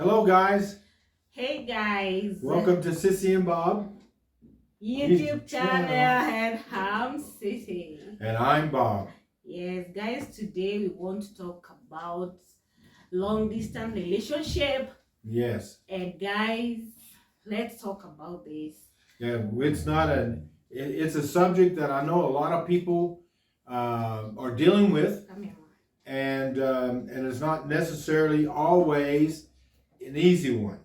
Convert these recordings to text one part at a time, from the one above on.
Hello, guys. Hey guys, Welcome to Sissy and Bob. YouTube channel and Ham City. And I'm Bob. Yes, guys, today we want to talk about long distance relationship. Yes. And guys, let's talk about this. Yeah, it's a subject that I know a lot of people are dealing with, Come here. and it's not necessarily always an easy one.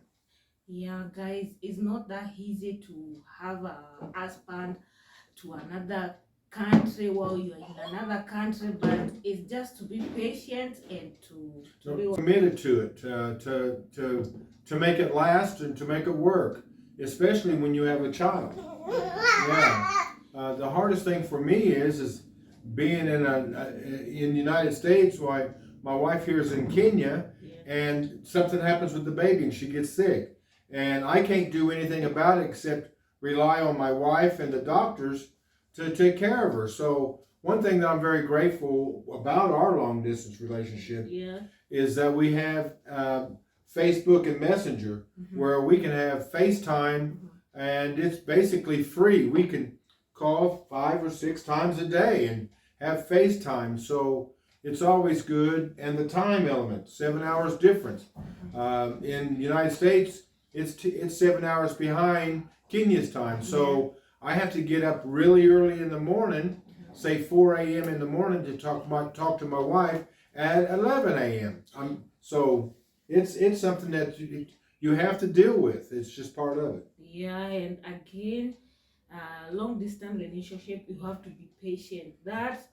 Yeah, guys, it's not that easy to have a husband to another country while you're in another country, but it's just to be patient and to be Committed to it, to make it last and to make it work, especially when you have a child. Yeah. The hardest thing for me is being in the United States. Why my wife here is in Kenya, and something happens with the baby and she gets sick, and I can't do anything about it except rely on my wife and the doctors to take care of her. So one thing that I'm very grateful about our long distance relationship is that we have Facebook and Messenger, where we can have FaceTime, and it's basically free. We can call 5 or 6 times a day and have FaceTime. So it's always good. And the time element, 7 hours difference. In the United States, it's 7 hours behind Kenya's time. So I have to get up really early in the morning, say 4 a.m. in the morning, to talk to my wife at 11 a.m. So it's something that you have to deal with. It's just part of it. Yeah, and again, long distance relationship, you have to be patient. That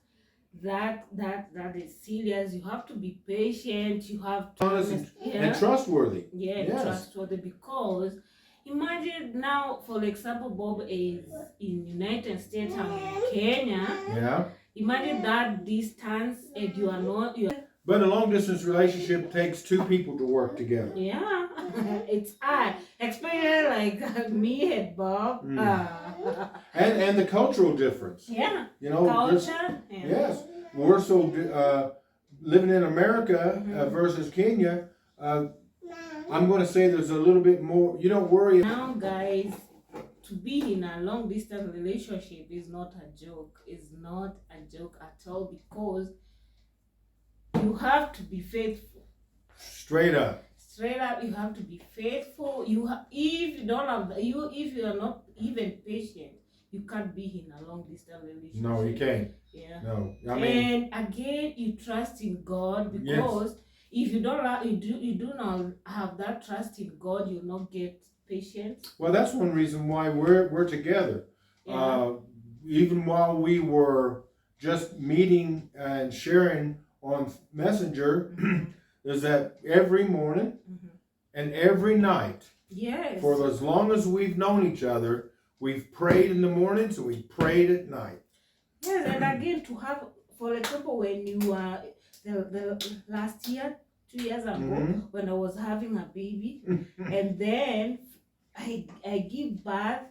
is serious. You have to be patient. You have to honest and trustworthy. Yeah, yes. Trustworthy, because imagine now, for example, Bob is in United States, I'm in Kenya. Yeah. Imagine that distance, and you are not. But a long distance relationship takes 2 people to work together. Yeah, it's especially like me and Bob. And the cultural difference. Yeah. You know, culture. Yes, we're so living in America versus Kenya. I'm going to say there's a little bit more. You don't worry. Now, guys, to be in a long distance relationship is not a joke. It's not a joke at all, because you have to be faithful. Straight up, you have to be faithful. If you don't have if you are not even patient, you can't be in a long distance relationship. No, you can't. Yeah. No, and again, you trust in God, because if you don't, you do not have that trust in God, you'll not get patience. Well, that's one reason why we're together. Yeah. Even while we were just meeting and sharing on Messenger, is that every morning and every night, for as long as we've known each other, we've prayed in the mornings and we prayed at night. Yes, and again, to have, for example, when you were the last year, 2 years ago, when I was having a baby, and then I give birth,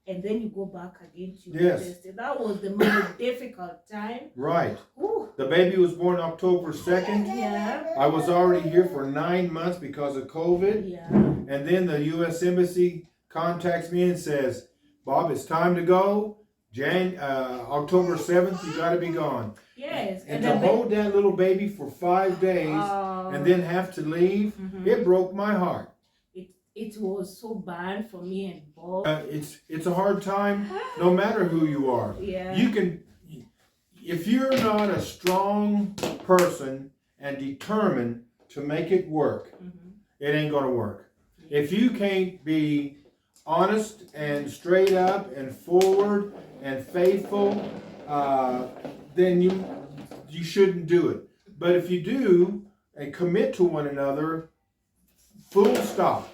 and then you go back again to test. That was the most difficult time. Right. Ooh. The baby was born October 2nd. Yeah. I was already here for 9 months because of COVID. Yeah. And then the U.S. Embassy contacts me and says, Bob, it's time to go. October 7th, you got to be gone. Yes. And to hold that little baby for 5 days and then have to leave, it broke my heart. It was so bad for me and Bob. It's a hard time, no matter who you are. Yeah. If you're not a strong person and determined to make it work, it ain't gonna work. If you can't be honest and straight up and forward and faithful, then you shouldn't do it. But if you do and commit to one another, full stop,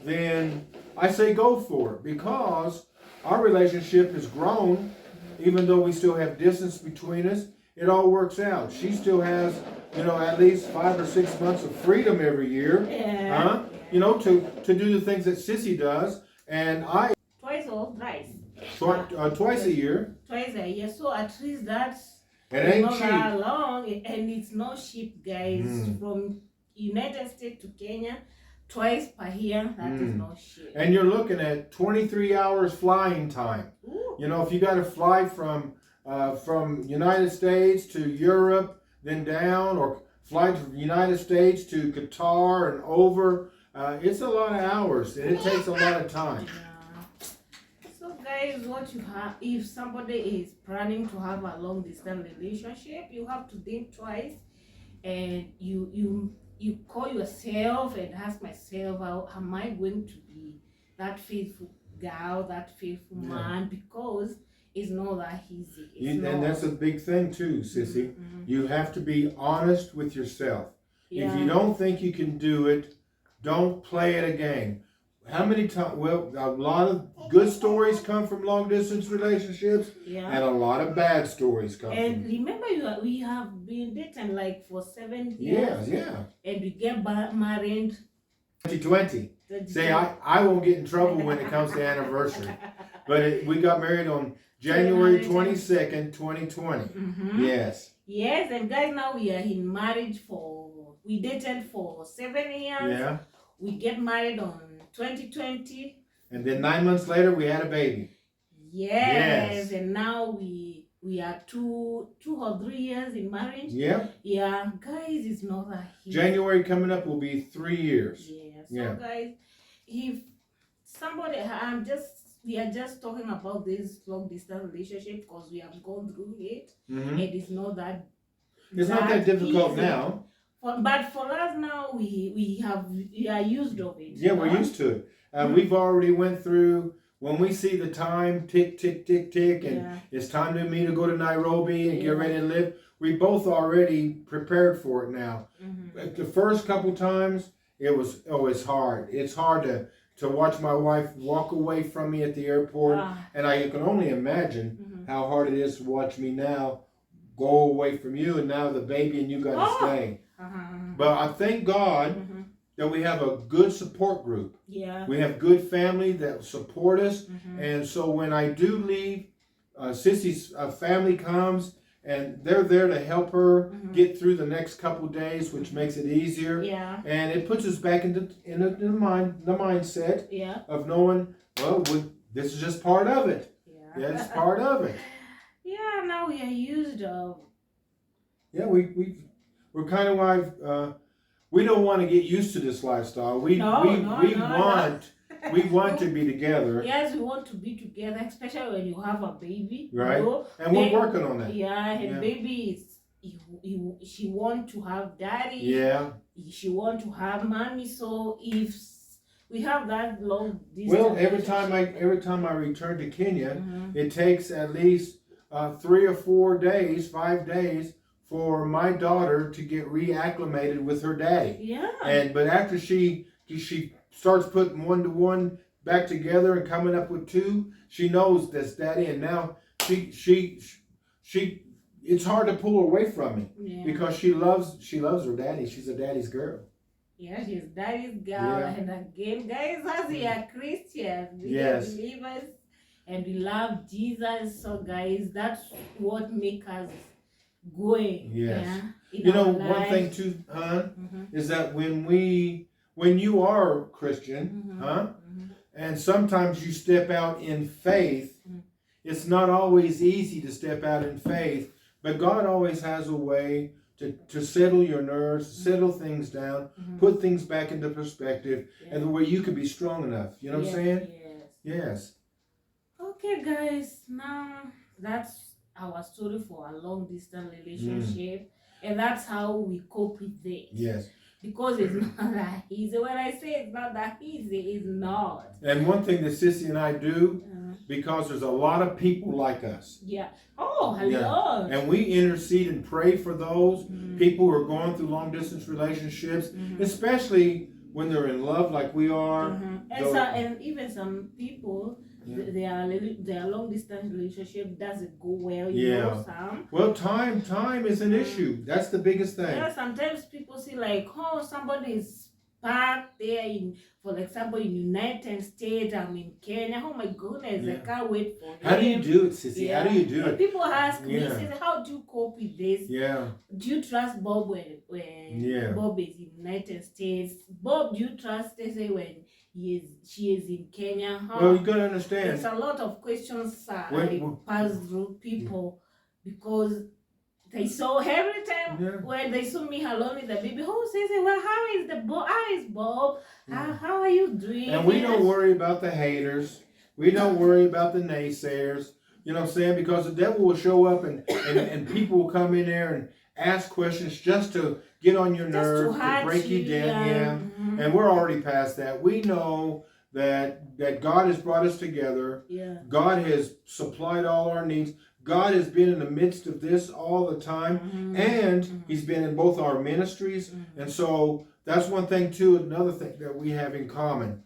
then I say go for it, because our relationship has grown. Even though we still have distance between us, it all works out. She still has, at least 5 or 6 months of freedom every year. Yeah. To do the things that Sissy does, and I twice or thrice. Twice a year. Twice a year. So at least that's ain't not cheap. that long, and it's not cheap, guys. From United States to Kenya twice per year, that is Mm. no shit. And you're looking at 23 hours flying time. Ooh. You know, if you got to fly from United States to Europe, then down, or fly to the United States to Qatar and over, it's a lot of hours and it takes a lot of time. Yeah. So guys, what you have, if somebody is planning to have a long distance relationship, you have to think twice, and you call yourself and ask myself, how am I going to be that faithful girl, that faithful Yeah. man? Because it's not that easy. And that's a big thing too, Sissy. Mhm. You have to be honest with yourself. Yeah. If you don't think you can do it, don't play it a game. How many times? Well, a lot of good stories come from long distance relationships, Yeah. and a lot of bad stories come And from. remember, we have been dating like for 7 Yeah, years, yeah. and we get married. 2020. See, I won't get in trouble when it comes to anniversary, but we got married on January 22nd, 2020. Mm-hmm. Yes. Yes, and guys, now we are in marriage we dated for 7 years. Yeah. We get married on 2020. And then 9 months later, we had a baby. Yes. And now we are 2 or 3 years in marriage. Yeah. Yeah, guys, it's not that easy. January coming up will be 3 years. Yeah. So Yeah. guys, if somebody, we are just talking about this long distance relationship because we have gone through it. Mm-hmm. It is not that. It's not that difficult easy. now. But for us now, we are used of it. Yeah, we're used to it. We've already went through, when we see the time tick, tick, tick, tick, and Yeah. it's time to me to go to Nairobi and Yeah. get ready to live, we both already prepared for it now. Mm-hmm. The first couple times, it's hard. It's hard to watch my wife walk away from me at the airport. And I can only imagine Mm-hmm. how hard it is to watch me now go away from you, and now the baby and you got to stay. Uh-huh. But I thank God Mm-hmm. that we have a good support group. Yeah. We have good family that support us. Mm-hmm. And so when I do leave, Sissy's family comes and they're there to help her Mhm. get through the next couple days, which makes it easier. Yeah. And it puts us back into the mindset Yeah. of knowing, well, this is just part of it. Yeah. Yeah, it's part of it. Yeah. Now we are used of. Yeah, we're kind of like we don't want to get used to this lifestyle. We want to be together, Yes, we want to be together, especially when you have a baby. Right. You know? and we're working on that. Yeah, and Yeah. baby is she want to have daddy. Yeah. She want to have mommy. So if we have that long distance. Well, every time I return to Kenya, Mhm. it takes at least 3 or 4 days, 5 days, for my daughter to get reacclimated with her daddy. Yeah. But after she starts putting 1 to 1 back together and coming up with 2, she knows that's daddy. And now she it's hard to pull her away from me Yeah. because she loves her daddy. She's a daddy's girl. Yeah, she's daddy's girl. Yeah. And again, guys, as we are Christians, we Yes. are believers, and we love Jesus. So, guys, that's what makes us going. Yes. Yeah, in You know, our one thing lives. too, hon, Mhm. is that when you are Christian, Mhm. huh? Mhm. And sometimes you step out in faith. Mhm. It's not always easy to step out in faith, but God always has a way to settle your nerves, settle things down, Mhm. put things back into perspective, Yeah. and the way you can be strong enough. You know what I'm saying? Yes. Yes. Okay, guys, now that's our story for a long distance relationship, and that's how we cope with it. Yes. Because it's not that easy. When I say it's not that easy, it's not. And one thing that Sissy and I do, because there's a lot of people like us, Yeah. Oh, hello. Yeah. and we intercede and pray for those Mhm. people who are going through long distance relationships, Mhm. especially when they're in love like we are. Mhm. Though- And even some people, Yeah. their long distance relationship doesn't go well. Yeah. Know, some. Well, time is an issue. That's the biggest thing. Yeah, sometimes people see like, oh, somebody is park there in, for example, in United States. I'm in Kenya. Oh my goodness, I Yeah. can't wait for him. How do you do it, Sissy? Yeah. How do you do And it? people ask me, Yeah. say, how do you cope with this? Yeah. Do you trust Bob when Yeah. Bob is in United States? Bob, do you trust Stacey when she is in Kenya? Well, you gotta understand. It's a lot of questions When- I pass through people because they saw every time Yeah. when they saw me alone with the baby. Oh, Stacey, well, how is the Bob? How is Bob? Yeah. How are you doing? And we don't worry about the haters. We don't worry about the naysayers. You know what I'm saying? Because the devil will show up and people will come in there and ask questions just to get on your nerves, to break you down. Yeah. Mm-hmm. And we're already past that. We know that God has brought us together. Yeah. God has supplied all our needs. God has been in the midst of this all the time. Mm-hmm. And He's been in both our ministries. Mm-hmm. And so that's one thing too. Another thing that we have in common.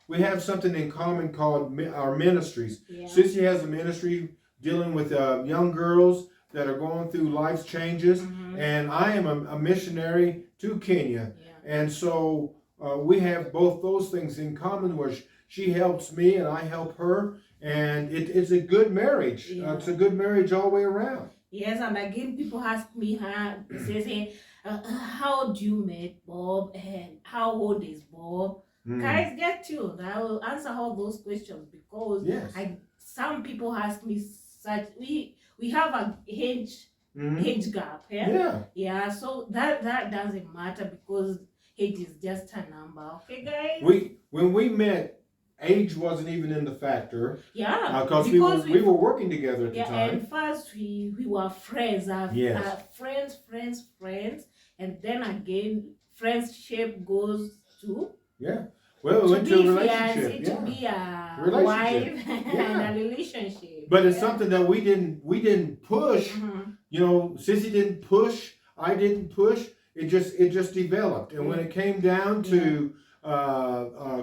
We have something in common called our ministries. Yeah. Sissy has a ministry dealing with young girls that are going through life's changes, Mm-hmm. and I am a missionary to Kenya. Yeah. And so we have both those things in common, where she helps me and I help her, and it's a good marriage. Yeah. It's a good marriage all the way around. Yes, and again, people ask me, say, how do you meet Bob, and how old is Bob? Guys, get tuned. I will answer all those questions because Yes. some people ask me such. We have a age gap. Yeah. Yeah. So that doesn't matter because age is just a number. Okay, guys. When we met, age wasn't even in the factor. Yeah. Because we were working together at the time. And first we were friends. Yes. Friends, and then again, friendship goes to. Yeah. Well, we went to a relationship. To be a Relationship. wife Yeah. and a relationship. But it's something that we didn't push. Mm-hmm. You know, Sissy didn't push. I didn't push. It just developed. And when it came down to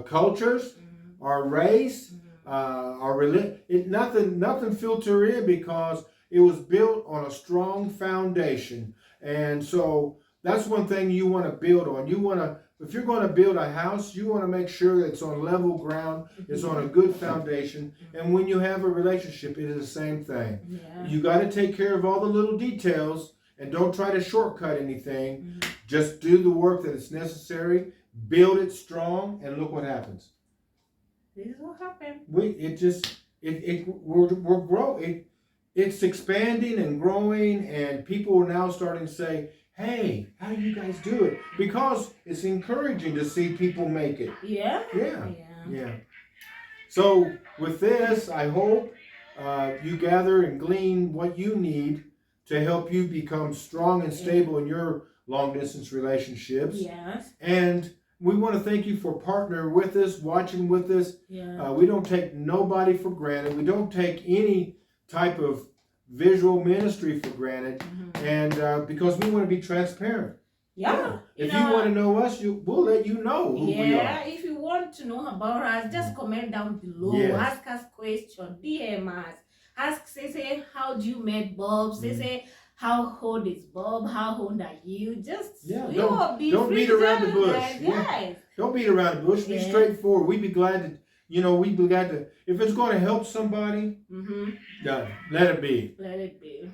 cultures, our race, our religion, nothing filtered in because it was built on a strong foundation. And so that's one thing you want to build on. If you're going to build a house, you want to make sure that it's on level ground, it's on a good foundation. And when you have a relationship, it is the same thing. Yeah. You got to take care of all the little details and don't try to shortcut anything. Just do the work that is necessary, build it strong, and look what happens. This is what happened. We're growing. It's expanding and growing, and people are now starting to say, hey, how do you guys do it? Because it's encouraging to see people make it. Yeah. Yeah. So with this, I hope you gather and glean what you need to help you become strong and stable in your long distance relationships. Yes. And we want to thank you for partnering with us, watching with us. Yeah. We don't take nobody for granted. We don't take any type of visual ministry for granted. And because we want to be transparent. Yeah. If you want to know us, we'll let you know who we are. Yeah, if you want to know about us, just comment down below. Yes. Ask us questions. DM us. Ask, say, how do you meet Bob? Say, how old is Bob? How old are you? Just don't be beat around the bush. Guys. Yes. Don't beat around the bush. Be straightforward. We'd be glad to. If it's going to help somebody, let it be. Let it be.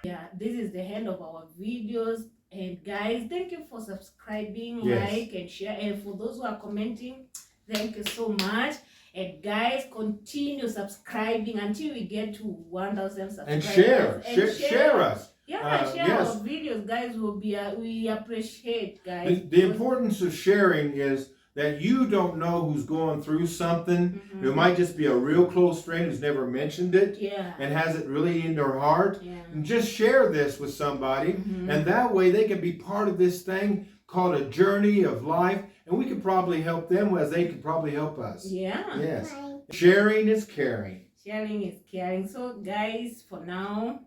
Yeah, this is the end of our videos. And guys, thank you for subscribing, like and share. And for those who are commenting, thank you so much. And guys, continue subscribing until we get to 1,000 subscribers. And share us. Yeah, share our videos, guys. We appreciate, guys. The importance of sharing is that you don't know who's going through something. It might just be a real close friend who's never mentioned it and has it really in their heart. And just share this with somebody, and that way they can be part of this thing called a journey of life, and we could probably help them as they could probably help us. Yeah. Yes. Sharing is caring. Sharing is caring. So guys, for now,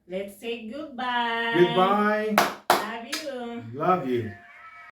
let's say goodbye. Goodbye. Love you. Love you.